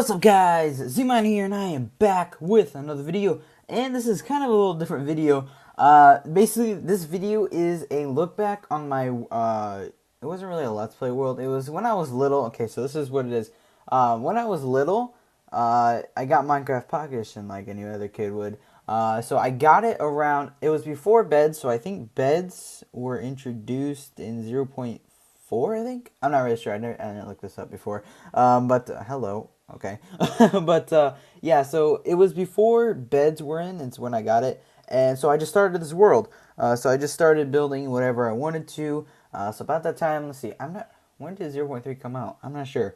What's up guys, Z-Mine here and I am back with another video, and this is kind of a little different video. Basically this video is a look back on my, it wasn't really a Let's Play world, it was when I was little. Okay, so this is what it is. When I was little, I got Minecraft Pocket Edition like any other kid would. So I got it around, it was before beds, so I think beds were introduced in 0.4, I think? I'm not really sure, I didn't look this up before. Hello. Okay. Yeah, so it was before beds were in, it's when I got it. And so I just started this world. So I just started building whatever I wanted to. So about that time, let's see, when did 0.3 come out? I'm not sure.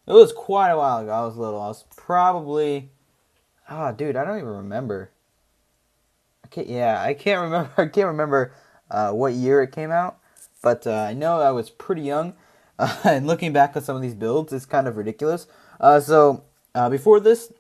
It was quite a while ago. I was little. I was probably, dude, I don't even remember. I can't remember. I can't remember what year it came out. But I know I was pretty young. And looking back at some of these builds, it's kind of ridiculous. Before this,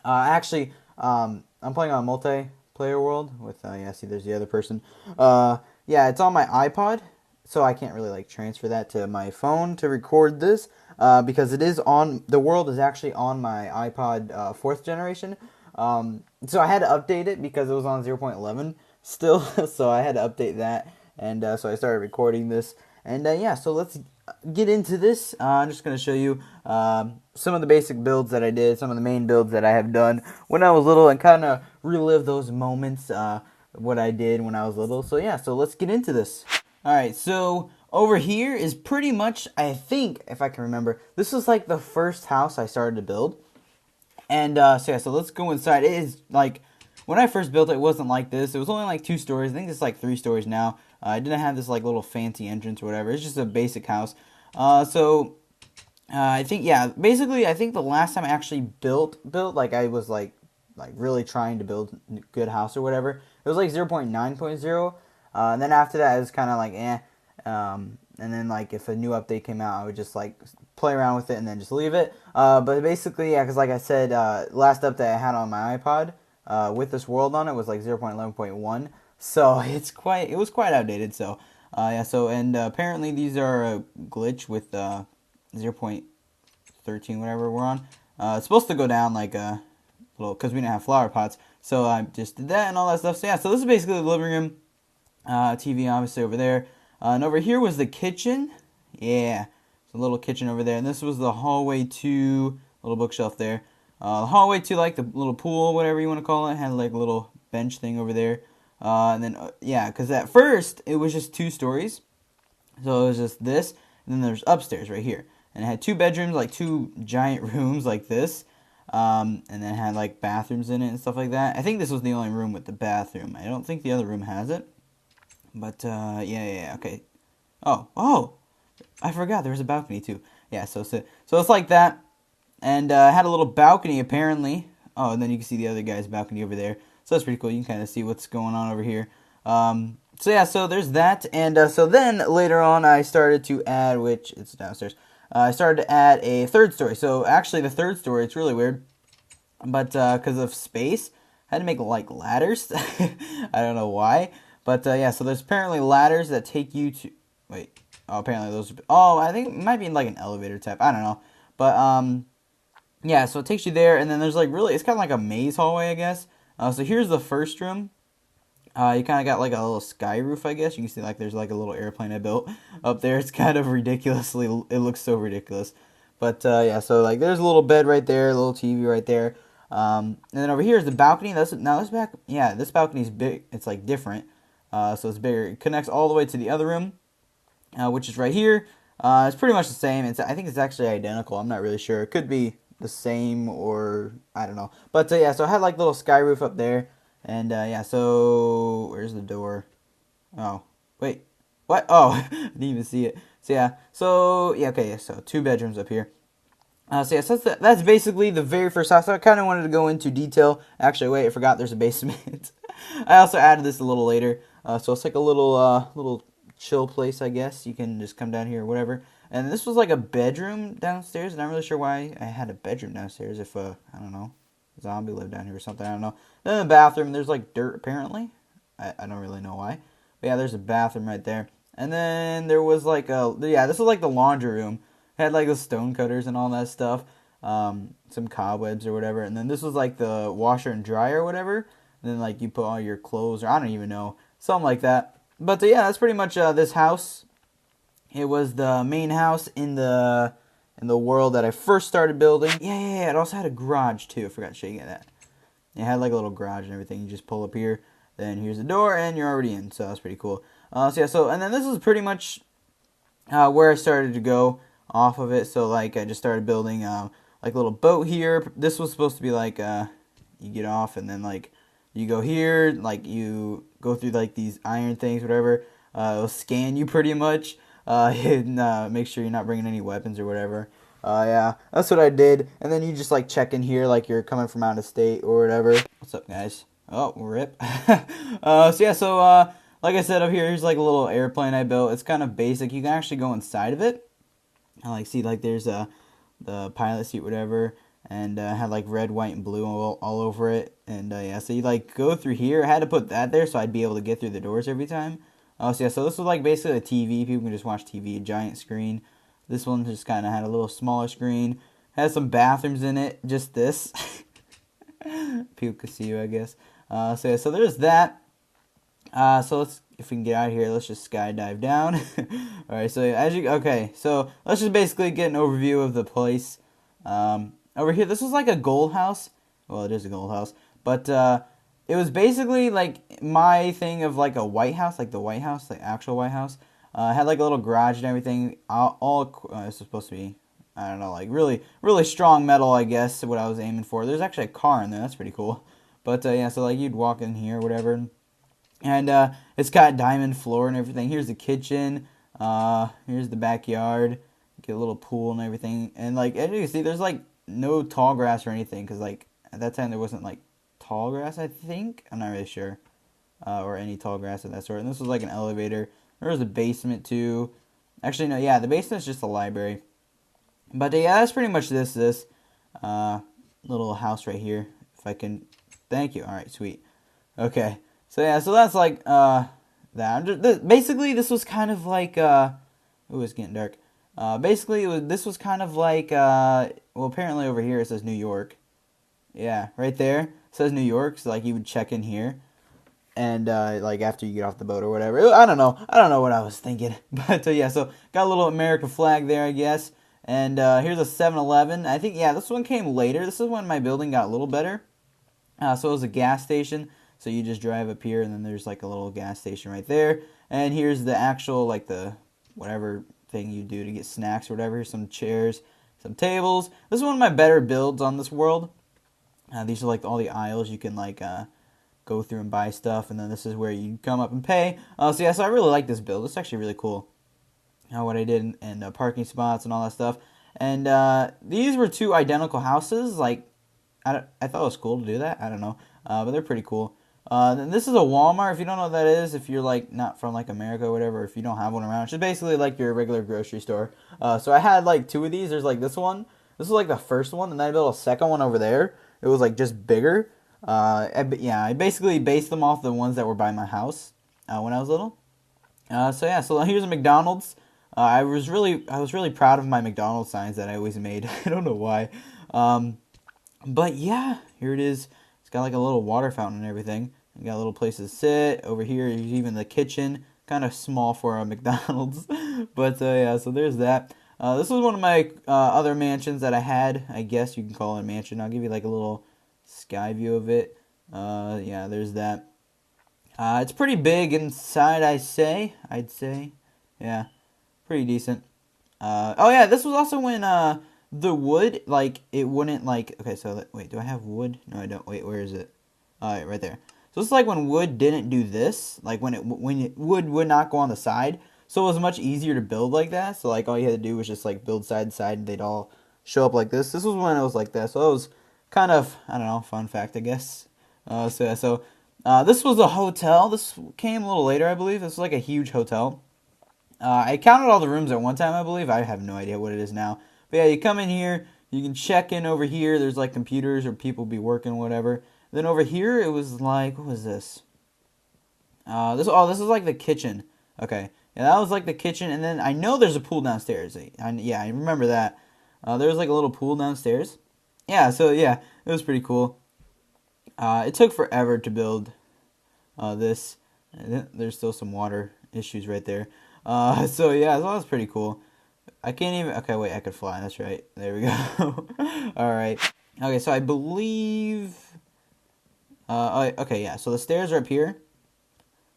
I'm playing on a multiplayer world with, see, there's the other person. It's on my iPod, so I can't really, like, transfer that to my phone to record this, because the world is actually on my iPod 4th generation. So I had to update it because it was on 0.11 still, so I had to update that, and so I started recording this, and so let's get into this. I'm just going to show you some of the basic builds that I did, some of the main builds that I have done when I was little, and kind of relive those moments, what I did when I was little. So yeah, so let's get into this. Alright, so over here is pretty much, I think, if I can remember, this was like the first house I started to build. And so let's go inside. It is like, when I first built it, it wasn't like this. It was only like 2 stories. I think it's like 3 stories now. I didn't have this like little fancy entrance or whatever. It's just a basic house. I think, basically I think the last time I actually built like I was like really trying to build a good house or whatever, it was like 0.9.0. And then after that it was kind of like and then like if a new update came out, I would just like play around with it and then just leave it. But basically, yeah, because like I said, last update I had on my iPod with this world on it was like 0.11.1. So it was quite outdated. So apparently these are a glitch with 0.13 whatever we're on. It's supposed to go down like a little, because we didn't have flower pots. So I just did that and all that stuff. So yeah, so this is basically the living room. TV obviously over there. And over here was the kitchen. Yeah, it's a little kitchen over there. And this was the hallway to, little bookshelf there. The hallway to like the little pool, whatever you want to call it. Had like a little bench thing over there. And then, because at first it was just 2 stories. So it was just this. And then there's upstairs right here. And it had 2 bedrooms, like 2 giant rooms like this. And then it had like bathrooms in it and stuff like that. I think this was the only room with the bathroom. I don't think the other room has it. But, okay. Oh, I forgot there was a balcony too. Yeah, so it's like that. And I had a little balcony apparently. Oh, and then you can see the other guy's balcony over there. So that's pretty cool. You can kind of see what's going on over here. So there's that. And so then later on I started to add, which it's downstairs. I started to add a 3rd story. So actually the 3rd story, it's really weird. But because of space, I had to make like ladders. I don't know why. But so there's apparently ladders that take you to, apparently those, I think it might be like an elevator type. I don't know. But so it takes you there, and then there's like it's kind of like a maze hallway, I guess. So here's the first room. You kind of got like a little sky roof, I guess. You can see like there's like a little airplane I built up there. It's kind of ridiculously, it looks so ridiculous. But so like there's a little bed right there, a little TV right there. And then over here is the balcony. This balcony is big. It's like different. So it's bigger. It connects all the way to the other room, which is right here. It's pretty much the same. I think it's actually identical. I'm not really sure. It could be the same, or I don't know. But so I had like little sky roof up there, and so where's the door? Oh, wait, what? Oh, I didn't even see it. So 2 bedrooms up here. So that's basically the very first house. So I kind of wanted to go into detail. Actually, wait, I forgot there's a basement. I also added this a little later. So it's like a little chill place, I guess. You can just come down here or whatever. And this was like a bedroom downstairs. And I'm not really sure why I had a bedroom downstairs. If, I don't know, a zombie lived down here or something. I don't know. Then the bathroom, there's like dirt apparently. I don't really know why. But yeah, there's a bathroom right there. And then there was like this was like the laundry room. It had like the stone cutters and all that stuff. some cobwebs or whatever. And then this was like the washer and dryer or whatever. And then like you put all your clothes, or I don't even know, something like that. But yeah, that's pretty much this house. It was the main house in the world that I first started building. Yeah. It also had a garage too. I forgot to show you that. It had like a little garage and everything. You just pull up here, then here's the door, and you're already in. So that's pretty cool. And then this is pretty much where I started to go off of it. So like I just started building like a little boat here. This was supposed to be like you get off and then like you go here, like you go through like these iron things, whatever. It'll scan you pretty much. And make sure you're not bringing any weapons or whatever. Yeah, that's what I did. And then you just like check in here like you're coming from out of state or whatever. What's up, guys? Oh, rip. Like I said up here, here's like a little airplane I built. It's kind of basic. You can actually go inside of it. I like see like there's the pilot seat, whatever, and had like red, white, and blue all over it. And yeah, so you like go through here. I had to put that there so I'd be able to get through the doors every time. So this was like basically a TV. People can just watch TV, a giant screen. This one just kind of had a little smaller screen. Has some bathrooms in it. Just this. People could see you, I guess. So there's that. So if we can get out of here, let's just skydive down. Alright, so let's just basically get an overview of the place. Over here, this was like a gold house. Well, it is a gold house. But, it was basically like my thing of like a White House, like the White House, like actual White House. Had like a little garage and everything. It's supposed to be, I don't know, like really, really strong metal, I guess, what I was aiming for. There's actually a car in there. That's pretty cool. But yeah, so like you'd walk in here, whatever. And it's got diamond floor and everything. Here's the kitchen. Here's the backyard. Get a little pool and everything. And like, as you can see, there's like no tall grass or anything. Because like at that time there wasn't like tall grass, I think. I'm not really sure. Or any tall grass of that sort. And this was like an elevator. There was a basement too. Actually, no, yeah, the basement's just a library. But yeah, that's pretty much this little house right here. If I can, thank you. All right, sweet. Okay, so yeah, so that's like that. Basically, this was kind of like ooh, it's getting dark. This was kind of like well, apparently over here it says New York. Yeah, right there it says New York. So like you would check in here. And like after you get off the boat or whatever, I don't know what I was thinking, but yeah, so got a little American flag there, I guess. And here's a 7-Eleven. I think yeah, this one came later. This is when my building got a little better. So it was a gas station. So you just drive up here, and then there's like a little gas station right there. And here's the actual like the whatever thing you do to get snacks or whatever. Here's some chairs, some tables. This is one of my better builds on this world. These are like all the aisles you can like go through and buy stuff, and then this is where you come up and pay. So yeah, so I really like this build. It's actually really cool. What I did and parking spots and all that stuff. And these were two identical houses. Like I thought it was cool to do that. I don't know, but they're pretty cool. Then this is a Walmart. If you don't know what that is, if you're like not from like America or whatever, if you don't have one around, it's just basically like your regular grocery store. So I had like two of these. There's like this one. This is like the first one, and then I built a second one over there. It was like just bigger. I basically based them off the ones that were by my house when I was little. So here's a McDonald's. I was really proud of my McDonald's signs that I always made. I don't know why. But yeah, here it is. It's got like a little water fountain and everything. You got a little place to sit. Over here, even the kitchen. Kind of small for a McDonald's. But yeah, so there's that. This was one of my other mansions that I had. I guess you can call it a mansion. I'll give you like a little sky view of it. Yeah, there's that. It's pretty big inside, I'd say. Yeah, pretty decent. Oh yeah, this was also when the wood, like, it wouldn't, like, okay, so, wait, do I have wood? No, I don't. Wait, where is it? Alright, right there. So it's like when wood didn't do this, like wood would not go on the side. So it was much easier to build like that. So like all you had to do was just like build side to side and they'd all show up like this. This was when it was like that. So it was kind of, I don't know, fun fact, I guess. This was a hotel. This came a little later, I believe. This was like a huge hotel. I counted all the rooms at one time, I believe. I have no idea what it is now. But yeah, you come in here, you can check in over here. There's like computers or people be working, whatever. Then over here, it was like, what was this? This is like the kitchen. Okay. Yeah, that was like the kitchen. And then I know there's a pool downstairs. I remember that. There's like a little pool downstairs. Yeah, so yeah, it was pretty cool. It took forever to build this. There's still some water issues right there. So yeah, so that was pretty cool. I can't even. Okay, wait, I could fly. That's right. There we go. All right. Okay, so I believe. Okay, yeah. So the stairs are up here.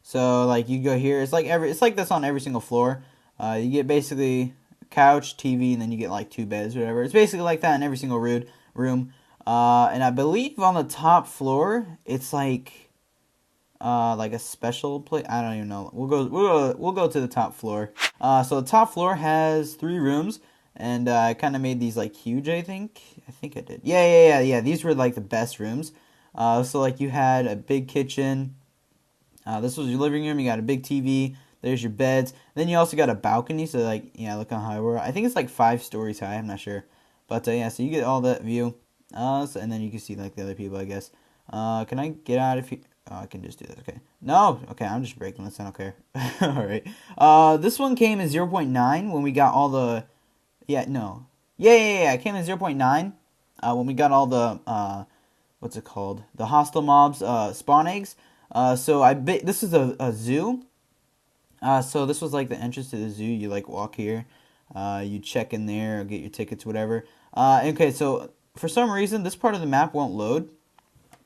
So like you go here. It's like this on every single floor. You get basically couch, TV, and then you get like 2 beds, or whatever. It's basically like that in every single room. And I believe on the top floor, it's like a special place. I don't even know. We'll go to the top floor. So the top floor has 3 rooms, and I kind of made these like huge. I think I did. Yeah. These were like the best rooms. So like you had a big kitchen. This was your living room. You got a big TV. There's your beds. Then you also got a balcony. So like yeah, look how high we're. I think it's like 5 stories high. I'm not sure, but yeah. So you get all that view. And then you can see like the other people, I guess. Can I get out of here? Oh, I can just do this. Okay. No. Okay, I'm just breaking this. I don't care. All right. This one came in 0.9 when we got all the. Yeah. No. Yeah. It came in 0.9. When we got all the. What's it called? The hostile mobs. Spawn eggs. So this is a zoo. So this was like the entrance to the zoo. You like walk here. You check in there, or get your tickets, whatever. Okay. So for some reason, this part of the map won't load.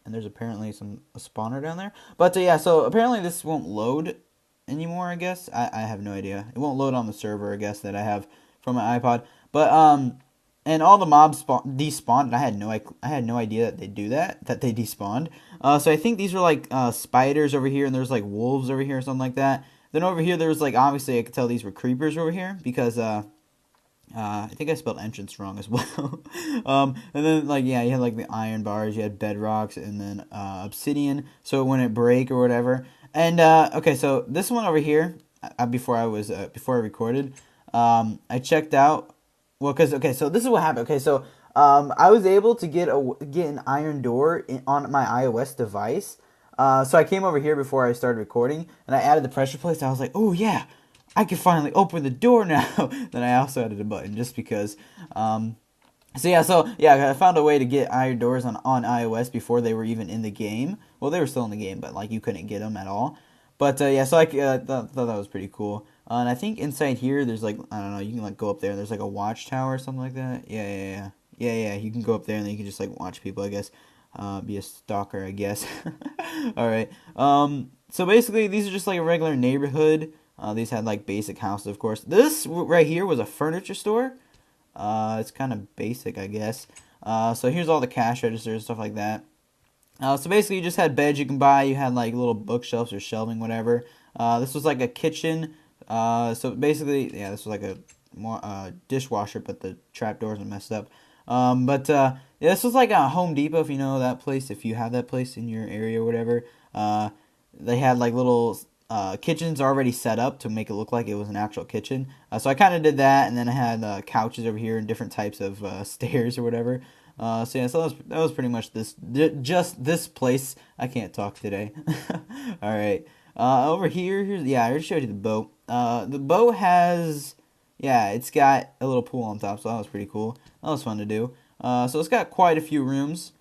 And there's apparently a spawner down there. But yeah, so apparently this won't load anymore, I guess. I have no idea. It won't load on the server, I guess, that I have from my iPod. But and all the mobs despawned, and I had no idea that they do that they despawned. So I think these were like spiders over here, and there's like wolves over here or something like that. Then over here there was like, obviously I could tell these were creepers over here because I think I spelled entrance wrong as well. And then like yeah, you had like the iron bars, you had bedrocks, and then obsidian, so it wouldn't break or whatever. And okay, so this one over here, before I recorded, I checked out. Well, cause okay, so this is what happened. Okay, so I was able to get an iron door on my iOS device. So I came over here before I started recording, and I added the pressure plates. I was like, oh yeah, I can finally open the door now. Then I also added a button just because. So yeah, I found a way to get iron doors on iOS before they were even in the game. Well, they were still in the game, but like you couldn't get them at all. But yeah, so I thought that was pretty cool. And I think inside here there's like, I don't know, you can like go up there and there's like a watchtower or something like that. Yeah. You can go up there and then you can just like watch people, I guess. Be a stalker, I guess. All right. So basically these are just like a regular neighborhood. These had like basic houses, of course. This right here was a furniture store. It's kind of basic, I guess. So here's all the cash registers, stuff like that. So basically, you just had beds you can buy. You had like little bookshelves or shelving, whatever. This was like a kitchen. So basically, yeah, this was like a dishwasher, but the trap doors are messed up. Yeah, this was like a Home Depot, if you know that place, if you have that place in your area or whatever. They had like little kitchens already set up to make it look like it was an actual kitchen. So I kind of did that, and then I had couches over here and different types of stairs or whatever. So yeah, so that was pretty much just this place. I can't talk today. All right. Over yeah, I already showed you the boat. The boat has, yeah, it's got a little pool on top, so that was pretty cool. That was fun to do. So it's got quite a few rooms.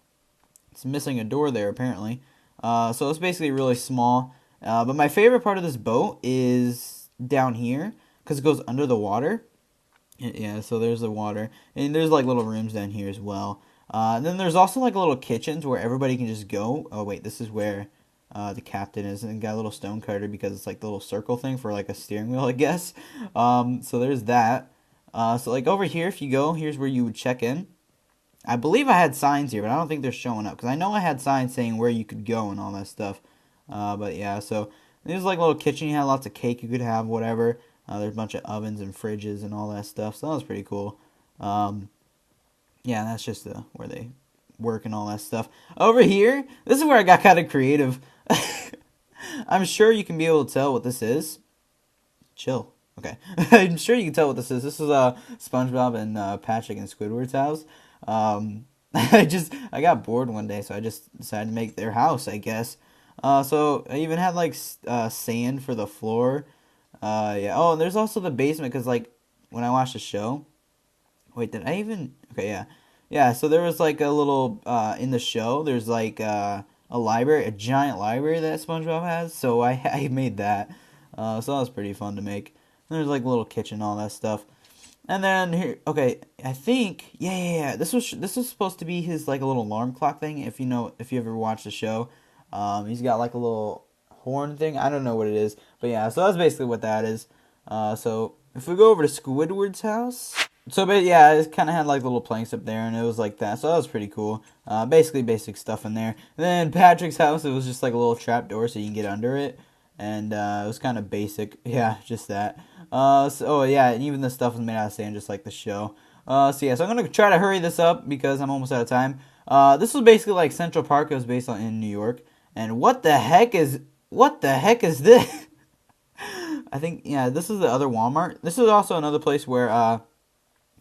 It's missing a door there apparently. So it's basically really small. But my favorite part of this boat is down here because it goes under the water. Yeah, so there's the water, and there's like little rooms down here as well. Then there's also like little kitchens where everybody can just go. Oh wait, this is where the captain is, and got a little stone cutter because it's like the little circle thing for like a steering wheel, I guess. So there's that. So like over here, if you go, here's where you would check in. I believe I had signs here, but I don't think they're showing up because I know I had signs saying where you could go and all that stuff. But yeah, so there's like a little kitchen. You had lots of cake you could have, whatever. There's a bunch of ovens and fridges and all that stuff. So that was pretty cool. Yeah, that's just where they work and all that stuff. Over here, this is where I got kind of creative. I'm sure you can be able to tell what this is. Chill. Okay. I'm sure you can tell what this is. This is Spongebob and Patrick and Squidward's house. I got bored one day, so I just decided to make their house, I guess. So I even had like sand for the floor. Yeah. Oh, and there's also the basement because like when I watched the show, Wait, did I even? Okay, yeah, yeah. So there was like a little in the show. There's like a library, a giant library that SpongeBob has. So I I made that. So that was pretty fun to make. And there's like a little kitchen, all that stuff. And then here, okay, I think, yeah. This was supposed to be his like a little alarm clock thing. If you know, if you ever watched the show, he's got like a little horn thing. I don't know what it is, but yeah. So that's basically what that is. So if we go over to Squidward's house, so but yeah, it kind of had like little planks up there, and it was like that. So that was pretty cool. Basically basic stuff in there. And then Patrick's house, it was just like a little trap door so you can get under it, and it was kind of basic. Yeah, just that. So yeah, and even the stuff was made out of sand, just like the show. So yeah, so I'm gonna try to hurry this up because I'm almost out of time. This was basically like Central Park. It was based on in New York. And what the heck is this? I think yeah, this is the other Walmart. This is also another place where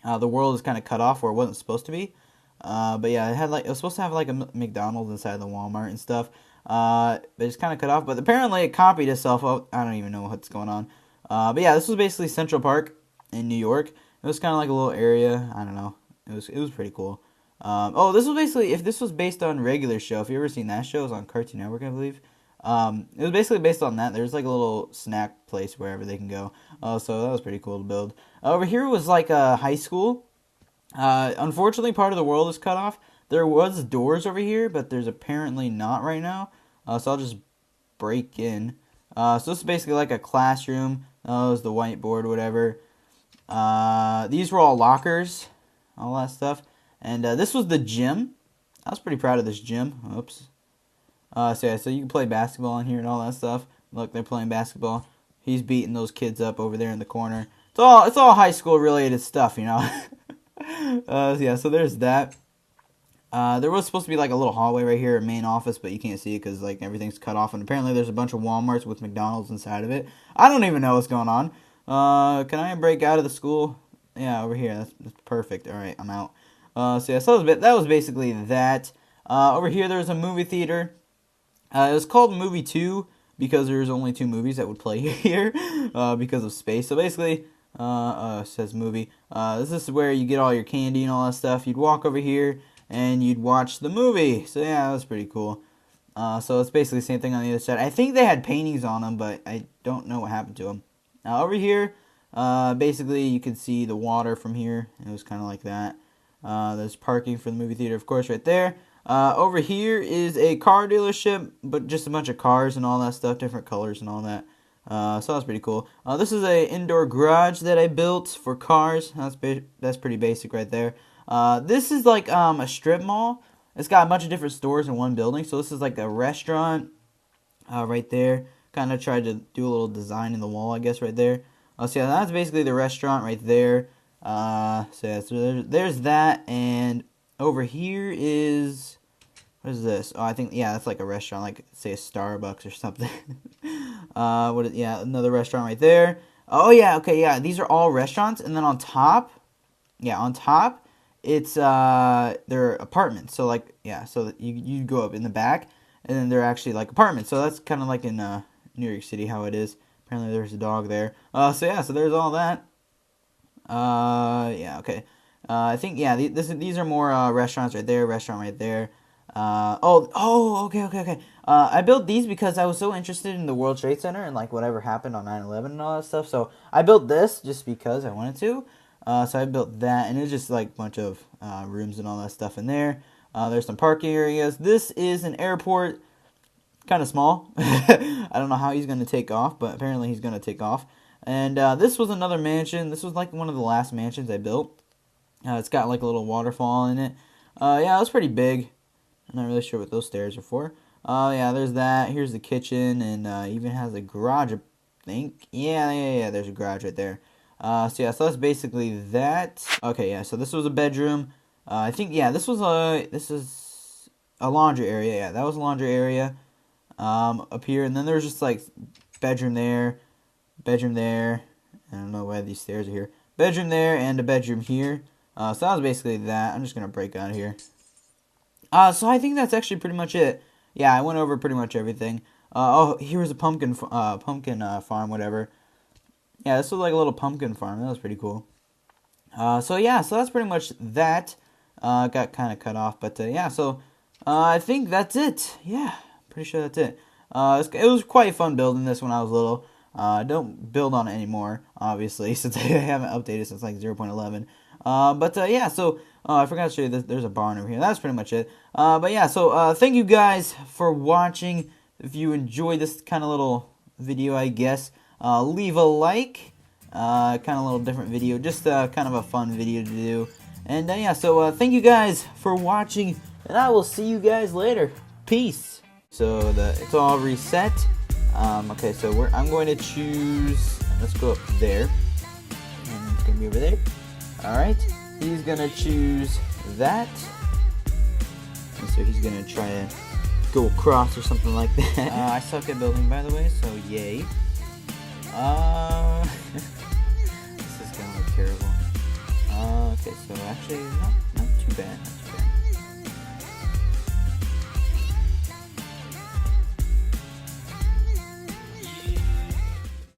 the world is kind of cut off where it wasn't supposed to be. But yeah, it was supposed to have like a McDonald's inside the Walmart and stuff. But it's kind of cut off. But apparently it copied itself. Oh, I don't even know what's going on. But yeah, this was basically Central Park in New York. It was kind of like a little area. I don't know. It was pretty cool. Oh, this was basically, if this was based on regular show, if you ever seen that show, it was on Cartoon Network, I believe. It was basically based on that. There's like a little snack place wherever they can go. So that was pretty cool to build. Over here was like a high school. Unfortunately, part of the world is cut off. There was doors over here, but there's apparently not right now. So I'll just break in. So this is basically like a classroom. That was the whiteboard, whatever. These were all lockers, all that stuff. And this was the gym. I was pretty proud of this gym. Oops. So yeah, so you can play basketball in here and all that stuff. Look, they're playing basketball. He's beating those kids up over there in the corner. It's all high school related stuff, you know. So yeah, so there's that. There was supposed to be like a little hallway right here, a main office, but you can't see it because like everything's cut off. And apparently there's a bunch of Walmarts with McDonald's inside of it. I don't even know what's going on. Can I break out of the school? Yeah, over here. That's perfect. All right, I'm out. So yeah, so that was basically that. Over here there was a movie theater. It was called Movie 2 because there's only 2 movies that would play here because of space. So basically, it says movie. This is where you get all your candy and all that stuff. You'd walk over here and you'd watch the movie. So yeah, that was pretty cool. So it's basically the same thing on the other side. I think they had paintings on them, but I don't know what happened to them. Over here, basically you could see the water from here. It was kind of like that. There's parking for the movie theater, of course, right there. Over here is a car dealership, but just a bunch of cars and all that stuff, different colors and all that. So that's pretty cool. This is a indoor garage that I built for cars. That's pretty basic right there. This is like a strip mall. It's got a bunch of different stores in one building. So this is like a restaurant right there. Kind of tried to do a little design in the wall, I guess, right there. So yeah, that's basically the restaurant right there. So yeah, so there's that, and over here is, what is this? Oh, I think, yeah, that's like a restaurant, like say a Starbucks or something. Yeah, another restaurant right there. Oh yeah, okay, yeah, these are all restaurants, and then on top, it's they're apartments. So like, yeah, so you go up in the back, and then they're actually like apartments. So that's kind of like in New York City how it is. Apparently there's a dog there. So yeah, so there's all that. Yeah, okay. I think, yeah, these are more restaurants right there, restaurant right there. Okay. I built these because I was so interested in the World Trade Center and like whatever happened on 9/11 and all that stuff. So I built this just because I wanted to. So I built that, and it was just like a bunch of rooms and all that stuff in there. There's some parking areas. This is an airport, kind of small. I don't know how he's going to take off, but apparently he's going to take off. And this was another mansion. This was like one of the last mansions I built. It's got like a little waterfall in it. Yeah, it was pretty big. I'm not really sure what those stairs are for. Yeah, there's that. Here's the kitchen, and even has a garage, I think. Yeah, there's a garage right there. So yeah, so that's basically that. Okay, yeah, so this was a bedroom. I think, yeah, this is a laundry area. Yeah, that was a laundry area up here. And then there's just like bedroom there. I don't know why these stairs are here. Bedroom there and a bedroom here. So that was basically that. I'm just going to break out of here. So I think that's actually pretty much it. Yeah, I went over pretty much everything. Oh, here's a pumpkin farm, whatever. Yeah, this was like a little pumpkin farm. That was pretty cool. So yeah, so that's pretty much that. Got kind of cut off, but yeah, so I think that's it. Yeah, pretty sure that's it. It was quite fun building this when I was little. I don't build on it anymore, obviously, since I haven't updated since like 0.11. But yeah, so I forgot to show you this. There's a barn over here. That's pretty much it. But yeah, so thank you guys for watching. If you enjoyed this kind of little video, I guess, leave a like. Kind of a little different video, just kind of a fun video to do. And yeah, so thank you guys for watching, and I will see you guys later. Peace. So it's all reset. Okay, so I'm going to choose. Let's go up there, and it's gonna be over there. All right. He's gonna choose that, and so he's gonna try to go across or something like that. I suck at building, by the way, so yay. This is gonna look terrible. Okay, so actually, not too bad, not too bad.